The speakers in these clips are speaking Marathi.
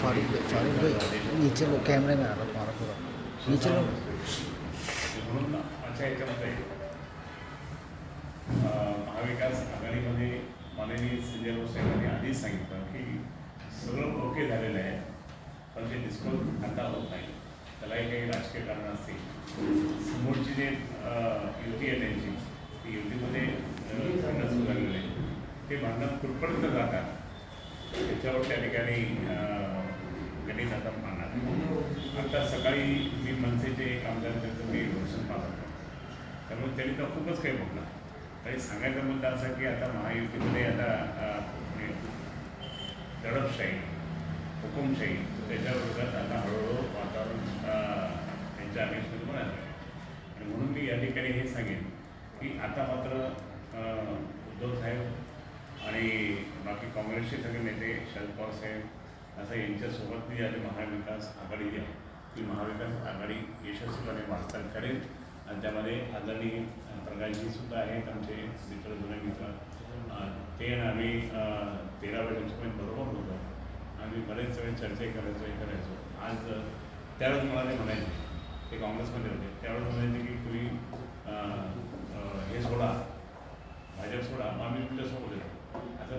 सॉरी सॉरी नीचे लोग कैमरे में आ रहा तुम्हारा पूरा नीचे लोग म्हणून अशा याच्यामध्ये महाविकास आघाडीमध्ये माननीय संजय राऊत साहेबांनी आधीच सांगितलं की सगळं ओके झालेलं आहे, पण ते डिस्कोज आता होत नाही. त्यालाही काही राजकीय कारणं असतील. समोरची जे युती आहे त्यांची ती युतीमध्ये भांडणं सुरू झालेलं आहे. ते भांडणं कुठपर्यंत जातात त्याच्यावर त्या ठिकाणी गणित आता मांडणार. आता सकाळी मी मनसेचे एक आमदार त्यांचं मी भाषण पाहतो, त्यामुळे त्यांनी तर खूपच काही म्हटलं. तरी सांगायचा मुद्दा असा की आता महायुतीमध्ये आता दडपशाही हुकुमशाही त्याच्याविरोधात आता हळूहळू वातावरण त्यांच्या अगेन्स्टमध्ये बनायला लागलं. आणि म्हणून मी या ठिकाणी हे सांगेन की आता मात्र उद्धव साहेब आणि बाकी काँग्रेसचे सगळे नेते शरद पवार साहेब असं यांच्यासोबत जी आली महाविकास आघाडी जी आहे ती महाविकास आघाडी यशस्वीपणे वाटचाल करेल. आणि त्यामध्ये आदरणीय प्रकाशजीसुद्धा आहेत आमचे मित्र, जुने मित्र. ते आणि आम्ही 13 वेळेपर्यंत बरोबर होतो. आम्ही बरेच वेळ चर्चा करायचो. आज त्यावेळेस मला ते म्हणायचे, ते काँग्रेसमध्ये होते, त्यावेळेस म्हणायचे की तुम्ही हे सोडा, भाजप सोडा, मग आम्ही तुमच्यासोबत येतो. आता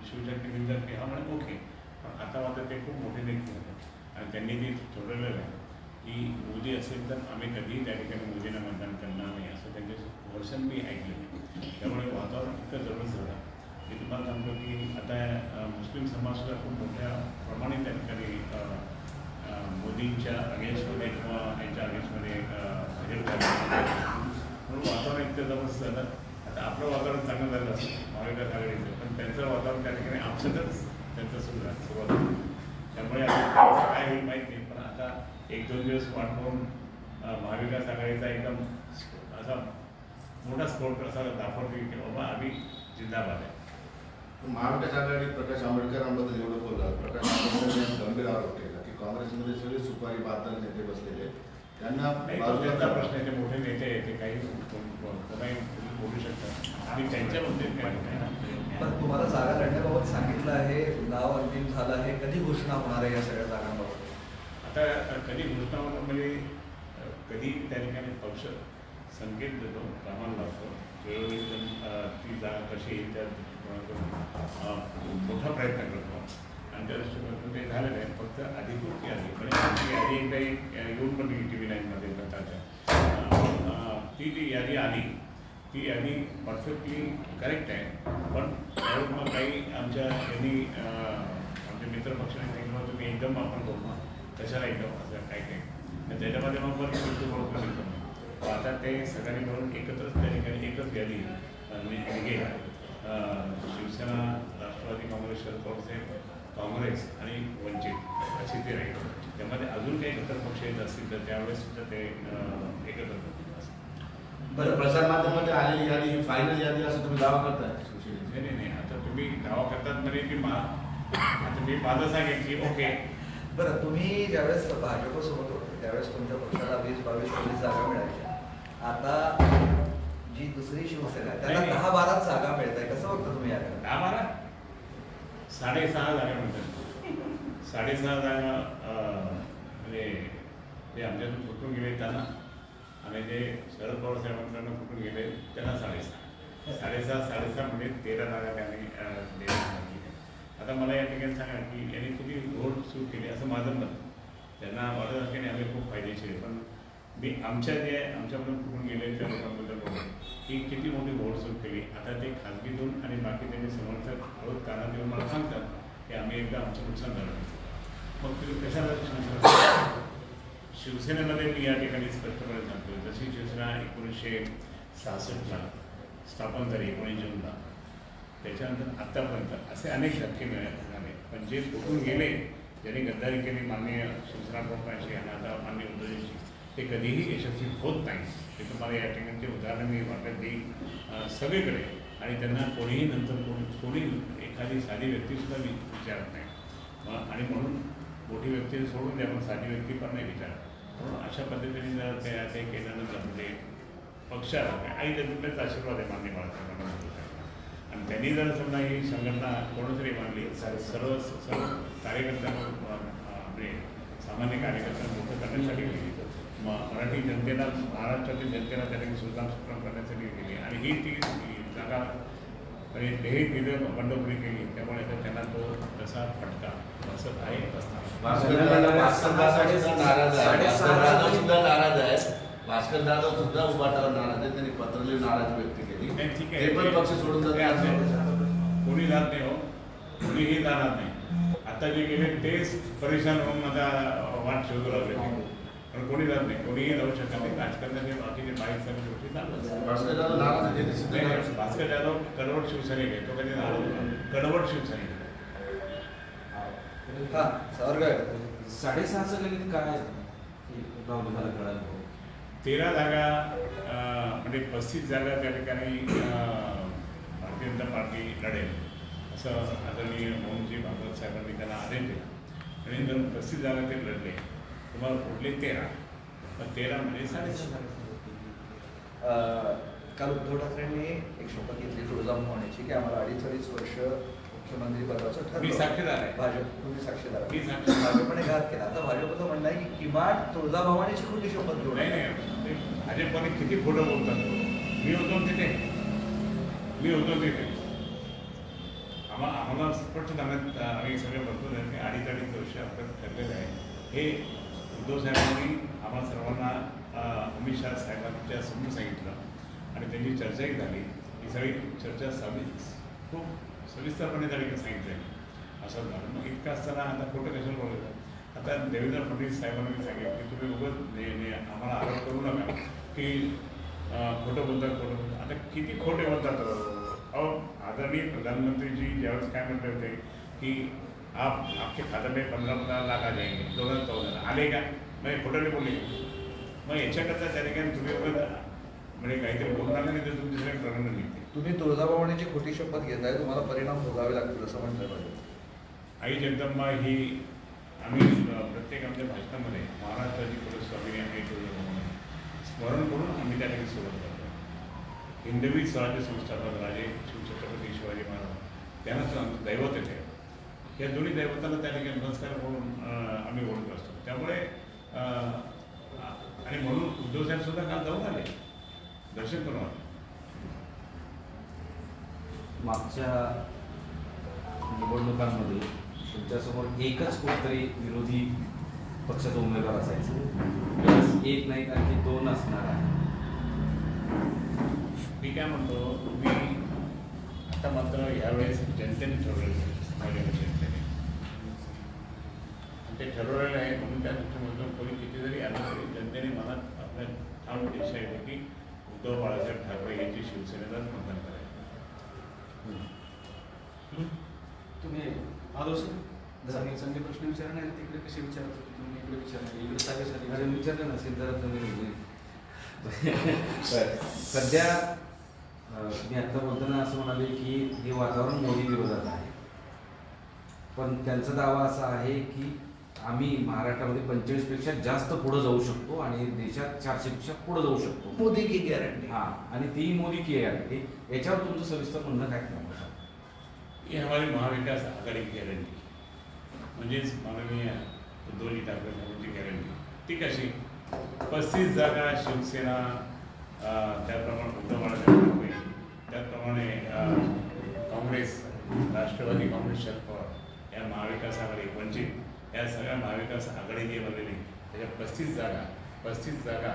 शिवशक्ती विद्यार्थी की हा म्हणे ओके. पण आता मात्र ते खूप मोठे नेते होते आणि त्यांनी ते ठरवलेलं आहे की मोदी असेल तर आम्ही कधीही त्या ठिकाणी मोदींना मतदान करणार नाही, असं त्यांचे वर्षन मी ऐकलं. त्यामुळे वातावरण इतकं जबरदस्त झालं. मी तुम्हाला सांगतो की आता मुस्लिम समाजसुद्धा खूप मोठ्या प्रमाणे त्या ठिकाणी मोदींच्या अगेन्स्टमध्ये किंवा यांच्या अगेन्स्टमध्ये हजेर झाले. म्हणून वातावरण इतकं जबरदस्त झालं. आता आपलं वातावरण चांगलं झालं असतं महाविकास आघाडीचं, पण त्यांचं वातावरण त्या ठिकाणी आपसतच त्यांचं सुरू झालं सुरुवात. त्यामुळे आता काय होईल माहीत नाही, पण आता 1-2 दिवस वाट पाहून महाविकास आघाडीचा एकदम असा मोठा स्फोट असा दाखवते की बाबा आम्ही जिंदाबाद आहे. महाविकास आघाडी प्रकाश आंबेडकरांबद्दल एवढं बोलला. प्रकाश आंबेडकर गंभीर आरोप केला की काँग्रेसमध्ये सगळे सुपारी बादल नेते बसलेले त्यांना बाजूचा प्रश्न आहे. ते मोठे नेते आहेत, ते काही कोणाही बोलू शकतात आणि त्यांच्याबद्दल काय नाही. पण तुम्हाला जागा लढण्याबाबत सांगितलं आहे, नाव अंतिम झालं आहे, कधी घोषणा होणार आहे या सगळ्या जागांबाबत? आता कधी घोषणा होणं म्हणजे कधी त्या ठिकाणी पक्ष संकेत देतो, कामाला लावतो, वेळोवेळी ती जागा कशी येईल त्या मोठा प्रयत्न करतो आणि त्या दृष्टीकोनातून ते झालेलं आहे. फक्त अधिकृत यादी म्हणजे यादी एकदा येऊन पण TV 9मध्ये जातात. ती जी यादी आली ती यादी परफेक्टली करेक्ट आहे. पण त्यावर मग काही आमच्या यांनी आमच्या मित्रपक्षाने सांगितलं होतं तुम्ही एकदम आपण बघू कशाला एकदम असं काय काय त्याच्यामध्ये मग बरं मिळतो. आता ते सगळ्यांनी मिळून एकत्रच त्या ठिकाणी एकच यादी निघेल. शिवसेना, राष्ट्रवादी काँग्रेस, शरद पवार साहेब, काँग्रेस आणि वंचित अशी ते राहील. त्यामध्ये अजून काही इतर पक्ष येत असतील तर त्यावेळेस सुद्धा ते एकत्र करतील. बरं, प्रसारमाध्यमामध्ये आलेली यादी फायनल यादी असं तुम्ही दावा करताय? नाही, आता तुम्ही दावा करतात म्हणजे की आता मी माझं सांगेन की ओके. बरं, तुम्ही ज्यावेळेस भाजपसोबत होते त्यावेळेस तुमच्या पक्षाला 20-22-23 जागा मिळायच्या. आता जी दुसरी शिवसेना आहे त्याला 10-12 जागा मिळत आहे. कसं बघता तुम्ही याकडे? 10-12 6.5 जागा मिळतात. 6.5 जागा म्हणजे जे आमच्यातून फुटून गेले त्यांना आणि जे शरद पवार साहेबांकडनं फुटून गेले त्यांना 6.5 म्हणजे 13 जागा त्यांनी सांगितली. आता मला या ठिकाणी सांगा की यांनी किती घोड सुरू केली असं माझं मत. त्यांना वाटत असल्याने आम्ही खूप फायदेशीर, पण मी आमच्याकडून फुटून गेले त्या लोकांबद्दल बोलतो की किती मोठी घोड सुरू केली. आता ते खाजगीतून आणि बाकी त्यांचे समर्थक हळूच कानात येऊन मला सांगतात की आम्ही एकदा आमचं नुकसान झालं. मग तुम्ही कशाला शिवसेनेमध्ये मी या ठिकाणी स्पष्टपणे सांगतो, जशी शिवसेना 1966ला स्थापन झाली 19 जूनला, त्याच्यानंतर आत्तापर्यंत असे अनेक धक्के झाले. पण जे फुटून गेले, ज्यांनी गद्दारी केली माननीय शिवसेना प्रमुखांशी आणि आता माननीय उद्धवजींशी, ते कधीही यशस्वी होत नाही. ते तुम्हाला या ठिकाणचे उदाहरण मी वाटत देईल सगळीकडे. आणि त्यांना कोणीही नंतर कोणी एखादी साधी व्यक्तीसुद्धा विचारत नाही. आणि म्हणून मोठी व्यक्ती सोडून द्या, पण साधी व्यक्ती पण नाही विचारत. म्हणून अशा पद्धतीने जर ते केल्यानंतर म्हणजे पक्षाला आई त्यांच्याच आशीर्वाद आहे मान्य बाळासाहेबांना. आणि त्यांनी जर समजा ही संघटना कोणतरी मानली, सर्व कार्यकर्त्यांना म्हणजे सामान्य कार्यकर्त्यांना मोठं करण्यासाठी केली. मराठी जनतेला, महाराष्ट्रातील जनतेला त्यांनी सुलतान करण्यासाठी केली आणि ही ती जागा म्हणजे हे तिथं बंडखोरी केली. त्यामुळे आता त्यांना तो तसा फटका बसत आहे बसणार. भास्कर दादा सुद्धा नाराज आहे. भास्कर दादा सुद्धा उभाटाला नाराज आहे. त्यांनी पत्र लिहून नाराजी व्यक्त केली. नाही, ठीक ते पण पक्ष सोडून जातात. कोणी जात नाही हो, कोणीही जाणार नाही. आता जे गेले तेच परेशान होऊन आता वाट शोधू लागले. पण कोणी जात नाही, कोणीही जाऊ शकत नाही. राजकारणाचे बाकीचे बाईक सगळ्या गोष्टी जातात. भास्कर दादा नाराज आहे ते सिद्ध नाही, भास्कर जाधव कडवट शिवसैनिक आहे. तो कधी कडवट शिवसैनिक आहे. हा सावरकर 6.5 गणित काय राहुल मला कळालं 13 जागा म्हणजे 35 जागा त्या ठिकाणी भारतीय जनता पार्टी लढेल असं आदरणीय मोहनजी भागवत साहेबांनी त्यांना आदेश दिला आणि जर 35 जागा ते लढले तुम्हाला पुढले 13 पण 13 म्हणजे 6.5. काल उद्धव ठाकरेंनी एक शपथ घेतली तुळजाभवानीची की आम्हाला 2.5 वर्ष मुख्यमंत्री पदाचं मी ठरलं. साक्षीदार आहे. भाजप तुम्ही साक्षीदार मी आहात. साक्षीदार. भाजपने घात केला. आता भाजपचं म्हणणं आहे की किमान तुळजाभवानीची खोटी शपथ घेऊ नाही नये. नाही ते भाजपने किती खोटं बोलतात. मी होतो तिथे आम्हाला स्पष्ट सांगण्यात आम्ही सगळे बघतो की 2.5 वर्ष आपण ठरलेलं आहे. हे उद्धव साहेबांनी आम्हाला सर्वांना अमित शहा साहेबांच्या समोर सांगितलं आणि त्यांची चर्चाही झाली. ही सगळी चर्चा खूप सविस्तरपणे झाली सांगितलं आहे. असं झालं. मग इतकं असताना आता खोटं कशाला बोलायचं. आता देवेंद्र फडणवीस साहेबांनी सांगितलं की तुम्ही उगाच आम्हाला आरोप करू नका की खोटं बोलतात. आता किती खोटे बोलतात. अहो आदरणीय प्रधानमंत्री जी ज्यावेळेस काय म्हटले होते की आपके खाते में 15 लाख आ जाएंगे 2014 आले का म्हणजे खोटं नाही बोलले. मग याच्याकरता त्या ठिकाणी तुम्ही म्हणजे काहीतरी बोलणार नाही तर तुमची सगळे प्रकरण निघते. तुम्ही तुळजाभवानीची खोटी शपथ घेताय, तुम्हाला परिणाम भोगावे लागतील असं म्हटलं पाहिजे. आई जगदंबा ही आम्ही प्रत्येक आमच्या भाषणामध्ये महाराष्ट्राची कुलस्वामिनी आणि तुळजाभवानी स्मरण करून आम्ही त्या ठिकाणी सुरुवात करतो. हिंदवी स्वराज्य संस्थापक राजे शिवछत्रपती शिवाजी महाराज त्यांनाच आमचं दैवत येते. या दोन्ही दैवताला त्या ठिकाणी नमस्कार करून आम्ही ओळखत असतो. त्यामुळे आणि म्हणून उद्धव साहेब सुद्धा काल जाऊन आले, दर्शन करून आले. मागच्या निवडणुकांमध्ये तुमच्यासमोर एकच कोणतरी विरोधी पक्षाचा उमेदवार असायचा. एक नाही आणखी 2 असणार आहे. मी काय म्हणतो तुम्ही आता मात्र यावेळेस जनतेने ठरवलेलं आहे. जनतेने ते ठरवलेलं आहे म्हणून त्या दृष्टीमधून कोणी किती जरी आलं तरी जनतेने मनात आपल्या ठाम उद्देश आहे की उद्धव बाळासाहेब ठाकरे यांची शिवसेनेलाच मतदान करायचं. तुम्ही आलो सर चांगले प्रश्न विचारणार तिकडे कसे विचारत होते तुम्ही इकडे विचारणार इकडे सगळे विचारलं नसेल तर तुम्ही सध्या मी आता बोलताना असं म्हणाले की हे वातावरण मोदी विरोधात आहे. पण त्यांचा दावा असा आहे की आम्ही महाराष्ट्रामध्ये 45 पेक्षा जास्त पुढे जाऊ शकतो आणि देशात 400 पेक्षा पुढे जाऊ शकतो. मोदी की गॅरंटी. हाँ आणि ती मोदी की गॅरंटी. याच्यावर तुमचं सविस्तर म्हणणं काय सांगू? ही हमारी महाविकास आघाडी की गॅरंटी म्हणजेच माननीय उद्धवजी ठाकरे साहेबांची गॅरंटी. ती कशी 35 जागा शिवसेना त्याप्रमाणे उद्धव बाळासाहेब ठाकरे त्याचप्रमाणे काँग्रेस राष्ट्रवादी काँग्रेस शरद पवार या महाविकास आघाडी वंचित या सगळ्या महाविकास आघाडीने बनलेली त्याच्या 35 जागा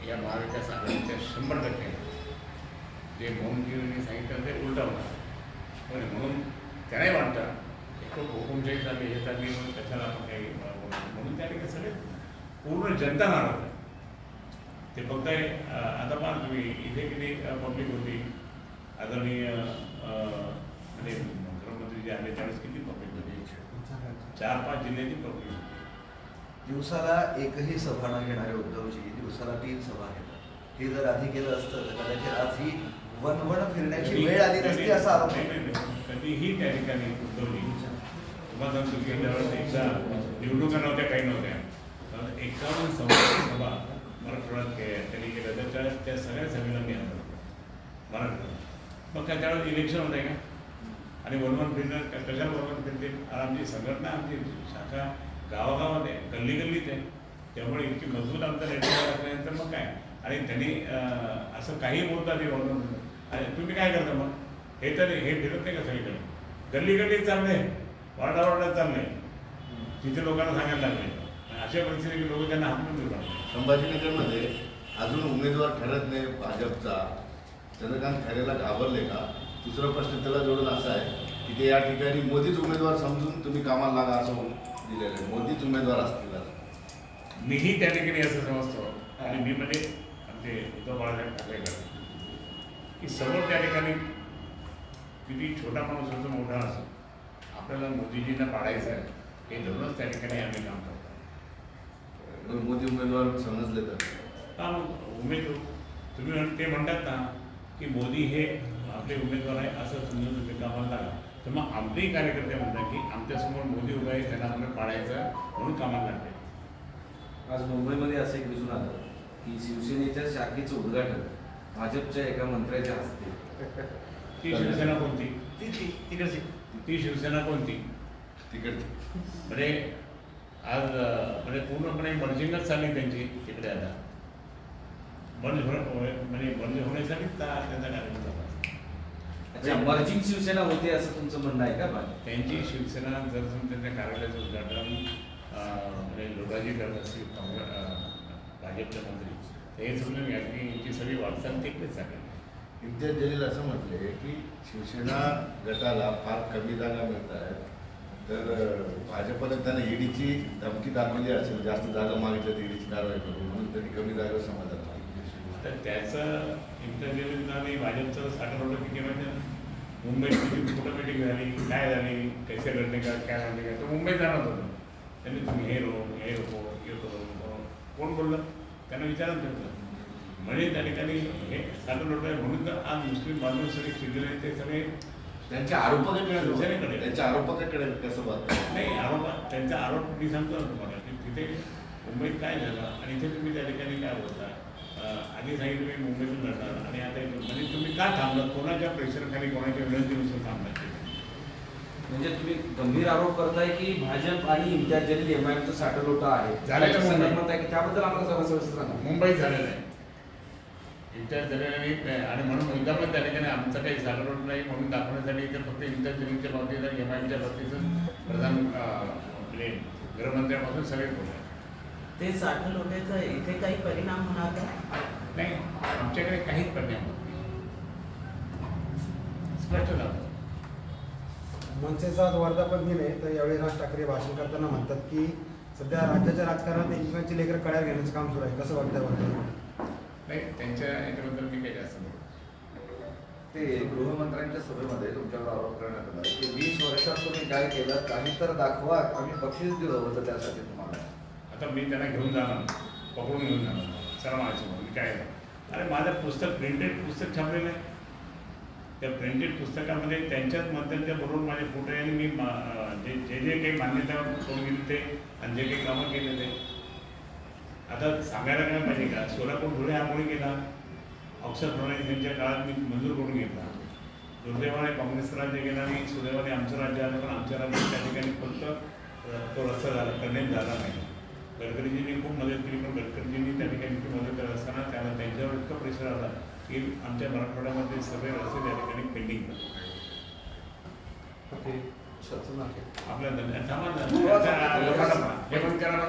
या महाविकास आघाडीच्या 100% जे मोहनजींनी सांगितलं ते उलटा होणार. म्हणून त्यालाही वाटतं एक हुकुमशाही चालली हे चालली म्हणून कशाला आपण काही म्हणून त्या ठिकाणी सगळे पूर्ण जनता नाराज आहे. ते फक्त आता पहा तुम्ही इथे किती पब्लिक होती. आदरणीय म्हणजे गृहमंत्री जे आले त्यावेळेस किती पब्लिक होती. 4-5 जिल्ह्याची पब्लिक होती. दिवसाला एकही सभा न घेणारे उद्धवजी दिवसाला 3 सभा घेतात. हे जर आधी केलं असतं तर कदाचित आज ही वनवन फिरण्याची वेळ आली नसती असा आरोप. कधीही त्या ठिकाणी उद्धवजी तुम्हाला सांगतो की त्यावेळेस एकदा निवडणुका नव्हत्या काही नव्हत्या 51 सभा मराठवाड्यात त्यांनी केलं. त्या सगळ्या सभेला मी आलो मराठवाड्यात. मग काय त्यावेळेस इलेक्शन होतं का आणि वनवन फिरणं कशाला वनवन फिरते. आमची संघटना आमची शाखा गावागावात आहे, गल्ली गल्लीत आहे. त्यामुळे इतकी मजबूत आमचा नेटवर्क असल्यानंतर मग काय, आणि त्यांनी असं काही बोलतात ते बोलून, आणि तुम्ही काय करता मग? हे तर हे फिरत नाही का सगळीकडे? गल्ली गल्ली चाललंय, वार्डा वार्डात चाललंय, तिथे लोकांना सांगायला लागले. अशा परिस्थितीत लोक त्यांना हाकलून देतात. संभाजीनगरमध्ये अजून उमेदवार ठरत नाही भाजपचा, चंद्रकांत खैरेला घाबरले का? दुसरा प्रश्न त्याला जोडून असा आहे की ते या ठिकाणी मोदीच उमेदवार समजून तुम्ही कामाला लागा असं दिलेलं आहे. मोदीच उमेदवार असतील असं. मीही त्या ठिकाणी असं समजतो, आणि मी म्हणजे आमचे उद्धव बाळासाहेब ठाकरेकर की समोर त्या ठिकाणी किती छोटा माणूस असो मोठा असो, आपल्याला मोदीजींना पाडायचं आहे हे धरूनच त्या ठिकाणी आम्ही काम करतो. मोदी उमेदवार समजले तर हा, मग उमेदवार तुम्ही ते म्हणतात ना की मोदी हे आपले उमेदवार आहे असं समजून तुम्ही कामाला लागा, तर मग आमचेही कार्यकर्ते म्हणतात की आमच्यासमोर मोदी उभा आहे, त्यांना आपल्याला पाडायचं म्हणून कामाला लागते. आज मुंबईमध्ये असं एक दिसून आलं की शिवसेनेच्या शाखेचं उद्घाटन भाजपच्या एका मंत्र्याच्या हस्ते. ती शिवसेना कोणती? तिकडची ती शिवसेना कोणती? तिकडचे म्हणजे आज म्हणजे पूर्णपणे मर्जिंगच चालली त्यांची तिकडे. आता बंद म्हणजे बंद होण्यासाठीच त्यांचा कार्यक्रम झाला. अच्छा, मर्जिंग शिवसेना होते असं तुमचं म्हणणं आहे का? त्यांची शिवसेना जर त्यांच्या कार्यालयाचं उद्घाटन म्हणजे लोटाजी करत असतील भाजपचे मंत्री, तर हे समजून घ्या की यांची सगळी वाटचाल तिकडेच झाली. इम्तियाज जलील असं म्हटले की शिवसेना गटाला फार कमी जागा मिळत आहेत, तर भाजपने त्यांना ईडीची धमकी दाखवली असेल, जास्त जागा मागितल्या तर ईडीची कारवाई करून, म्हणून त्यांनी कमी जागा समाधान मागितली. तर त्याचं इंटरव्ह्यू आणि भाजपचं साठवलं किती म्हणजे मुंबईत किती कुठं मिटिंग झाली, काय झाली, कैसे लढणे का काय लढणे का, तो मुंबईत जाणार होतं. त्यांनी तुम्ही हे रोको कोण बोललं त्यांना विचारून ठेवलं. म्हणजे त्या ठिकाणी हे साठवलं होतं, म्हणून तर आज मुस्लिम बांधव सगळे शिकले ते सगळे त्यांच्या आरोपाकडे शिवसेनेकडे. त्यांच्या आरोपाकडे कसं पाहतो? नाही, आरोप त्यांचा आरोप मी सांगतो ना तुम्हाला की तिथे मुंबईत काय झालं आणि इथे तुम्ही त्या ठिकाणी काय बोलता. आधी सांगितलं मी मुंबईतून लढणार, आणि आता म्हणजे तुम्ही का थांबलात? कोणाच्या प्रेशरखाली, कोणाच्या विनंतीनुसार थांबलात? म्हणजे तुम्ही गंभीर आरोप करताय की भाजप आणि इम्तियाज जलील एमआयएमचं साठलोटा आहे, झालेलं त्याच्या मुंबईत. संदर्भात आहे की त्याबद्दल आम्हाला जरा सविस्तर सांगा. मुंबईत झालेलं आहे, इम्तियाज झालेलं नाही, आणि म्हणून मुद्दा पण त्या ठिकाणी आमचं काही साठलोट नाही म्हणून दाखवण्यासाठी इथे फक्त इम्तियाज जलीलच्या बाबतीत आणि एमआयएमच्या बाबतीतच प्रधान आपले गृहमंत्र्यापासून सगळे बोलले. ते साठलोट्याचा इथे काही परिणाम होणार का? नाही, आमच्याकडे काहीच परिणाम होत नाही, स्पष्ट झालं. मनसेचा आज वर्धापन दिन आहे, तर यावेळी राज ठाकरे भाषण करताना म्हणतात की सध्या राज्याच्या राजकारणात एकमेकांची लेकरं कड्यावर घेण्याचं काम सुरू आहे. कसं वाटतं वाटतं? नाही, त्यांच्या याच्याबद्दल मी काही जास्त बोलतो. ते गृहमंत्र्यांच्या सभेमध्ये तुमच्यावर आरोप करण्यात आला की 20 वर्षात तुम्ही काय केलं, काही तर दाखवा, आम्ही बक्षीस दिलं होतं त्यासाठी तुम्हाला. आता मी त्यांना घेऊन जाणार, पकडून घेऊन जाणार, चला माझ्यासमोर मी काय. अरे माझं पुस्तक प्रिंटेड पुस्तक छापलेलं आहे, त्या प्रिंटेड पुस्तकामध्ये त्यांच्याच मंत्र्यांच्या बरोबर माझे फोटो आहे, आणि मी जे जे काही मान्यता करून गेली ते आणि जे काही कामं केले ते. आता सांगायला काय पाहिजे का? सोलापूर धुळे आंबोळी केला, अक्षर फडणवीस यांच्या काळात मी मंजूर करून घेतला. दुर्दैवाने काँग्रेसचं राज्य गेला आणि सुदैवाने आमचं राज्य आलं, पण आमच्या राज्यात त्या ठिकाणी फक्त तो रस्ता झाला, करण्यात झाला नाही. गडकरीजींनी खूप मदत केली, पण गडकरीजींनी त्या ठिकाणी खूप मदत करत असताना त्याला त्यांच्यावर इतका प्रेशर आला की आमच्या मराठवाड्यामध्ये सगळे रस्ते त्या ठिकाणी पेंडिंग ओके, आपल्या थांबा, हे बंद करा.